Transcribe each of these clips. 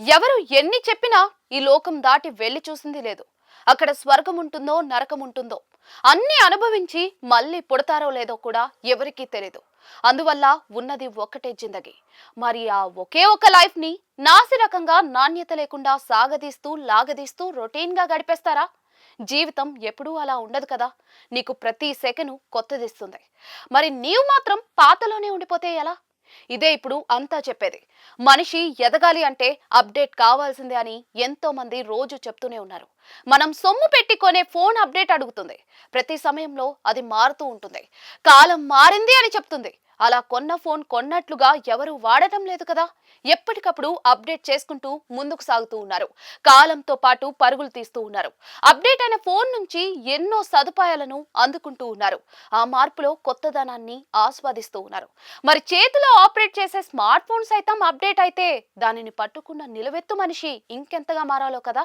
ఎవరు ఎన్ని చెప్పినా ఈ లోకం దాటి వెళ్లి చూసింది లేదు. అక్కడ స్వర్గం ఉంటుందో నరకం ఉంటుందో అన్ని అనుభవించి మళ్ళీ పుడతారో లేదో కూడా ఎవరికీ తెలియదు. అందువల్ల ఉన్నది ఒక్కటే జిందగీ. మరి ఆ ఒకే ఒక లైఫ్ ని నాసిరకంగా నాణ్యత లేకుండా సాగదీస్తూ లాగదీస్తూ రొటీన్ గా గడిపేస్తారా? జీవితం ఎప్పుడూ అలా ఉండదు కదా. నీకు ప్రతి సెకను కొత్తదిస్తుంది. మరి నీవు మాత్రం పాతలోనే ఉండిపోతే ఎలా? ఇదే ఇప్పుడు అంతా చెప్పేది. మనిషి ఎదగాలి అంటే అప్డేట్ కావాల్సిందే అని ఎంతో మంది రోజు చెప్తూనే ఉన్నారు. మనం సొమ్ము పెట్టి కొనే ఫోన్ అప్డేట్ అడుగుతుంది. ప్రతి సమయంలో అది మారుతూ ఉంటుంది. కాలం మారింది అని చెప్తుంది. అలా కొన్న ఫోన్ కొన్నట్లుగా ఎవరు వాడటం లేదు కదా. ఎప్పటికప్పుడు అప్డేట్ చేసుకుంటూ ముందుకు సాగుతూ ఉన్నారు. కాలంతో పాటు పరుగులు తీస్తూ ఉన్నారు. అప్డేట్ అయిన ఫోన్ నుంచి ఎన్నో సదుపాయాలను అందుకుంటూ ఉన్నారు. ఆ మార్పులో కొత్తదనాన్ని ఆస్వాదిస్తూ ఉన్నారు. మరి చేతిలో ఆపరేట్ చేసే స్మార్ట్ ఫోన్ సైతం అప్డేట్ అయితే దానిని పట్టుకున్న నిలవెత్తు మనిషి ఇంకెంతగా మారాలో కదా.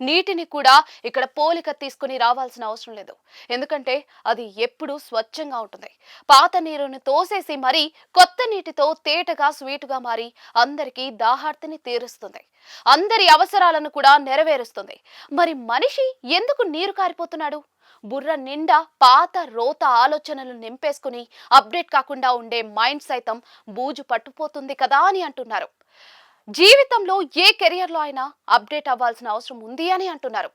నీటిని కూడా ఇక్కడ పోలిక తీసుకుని రావాల్సిన అవసరం లేదు. ఎందుకంటే అది ఎప్పుడూ స్వచ్ఛంగా ఉంటుంది. పాత నీరుని తోసేసి మరీ కొత్త నీటితో తేటగా స్వీటుగా మారి అందరికీ దాహార్తిని తీరుస్తుంది. అందరి అవసరాలను కూడా నెరవేరుస్తుంది. మరి మనిషి ఎందుకు నీరు కారిపోతున్నాడు? బుర్ర నిండా పాత రోత ఆలోచనలు నింపేసుకుని అప్డేట్ కాకుండా ఉండే మైండ్ సైతం బూజు పట్టుపోతుంది కదా అని అంటున్నారు. జీవితంలో ఏ కెరియర్ లో అయినా అప్డేట్ అవ్వాల్సిన అవసరం ఉంది అని అంటున్నారు.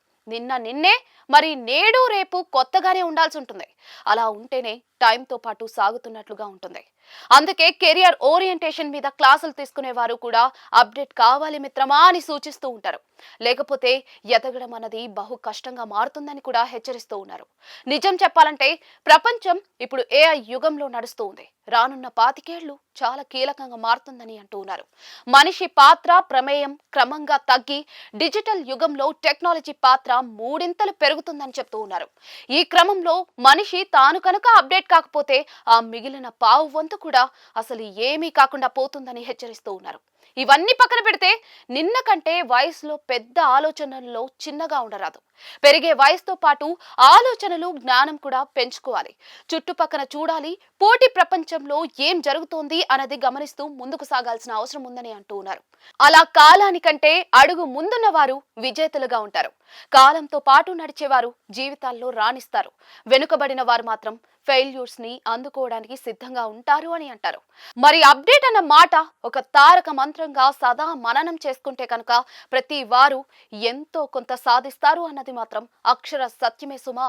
నిన్నే మరి నేడు రేపు కొత్తగానే ఉండాల్సి ఉంటుంది. అలా ఉంటేనే టైంతో పాటు సాగుతున్నట్లుగా ఉంటుంది. అందుకే కెరియర్ ఓరియంటేషన్ మీద క్లాసులు తీసుకునే వారు కూడా అప్డేట్ కావాలి మిత్రమా అని సూచిస్తూ ఉంటారు. లేకపోతే ఎదగడం అన్నది బహు కష్టంగా మారుతుందని కూడా హెచ్చరిస్తూ ఉన్నారు. నిజం చెప్పాలంటే ప్రపంచం ఇప్పుడు ఏఐ యుగంలో నడుస్తూ ఉంది. రానున్న 25 ఏళ్లు చాలా కీలకంగా మారుతుందని అంటూ ఉన్నారు. మనిషి పాత్ర ప్రమేయం క్రమంగా తగ్గి డిజిటల్ యుగంలో టెక్నాలజీ పాత్ర మూడింతలు పెరుగుతుందని చెప్తూ ఉన్నారు. ఈ క్రమంలో మనిషి తాను కనుక అప్డేట్ కాకపోతే ఆ మిగిలిన పావు వంతు కూడా అసలు ఏమీ కాకుండా పోతుందని హెచ్చరిస్తూ ఉన్నారు. ఇవన్నీ పక్కన పెడితే నిన్న కంటే వయసులో పెద్ద ఆలోచనల్లో చిన్నగా ఉండరాదు. పెరిగే వయసుతో పాటు ఆలోచనలు జ్ఞానం కూడా పెంచుకోవాలి. చుట్టుపక్కన చూడాలి. పోటీ ప్రపంచంలో ఏం జరుగుతోంది అన్నది గమనిస్తూ ముందుకు సాగాల్సిన అవసరం ఉందని అంటూ ఉన్నారు. అలా కాలానికంటే అడుగు ముందున్న వారు విజేతలుగా ఉంటారు. కాలంతో పాటు నడిచేవారు జీవితాల్లో రాణిస్తారు. వెనుకబడిన వారు మాత్రం ఫెయిల్యూర్స్ ని అందుకోవడానికి సిద్ధంగా ఉంటారు అని అంటారు. మరి అప్డేట్ అన్న మాట ఒక తారక మంత్రంగా సదా మననం చేసుకుంటే కనుక ప్రతి వారు ఎంతో కొంత సాధిస్తారు అన్నది మాత్రం అక్షర సత్యమే సుమా.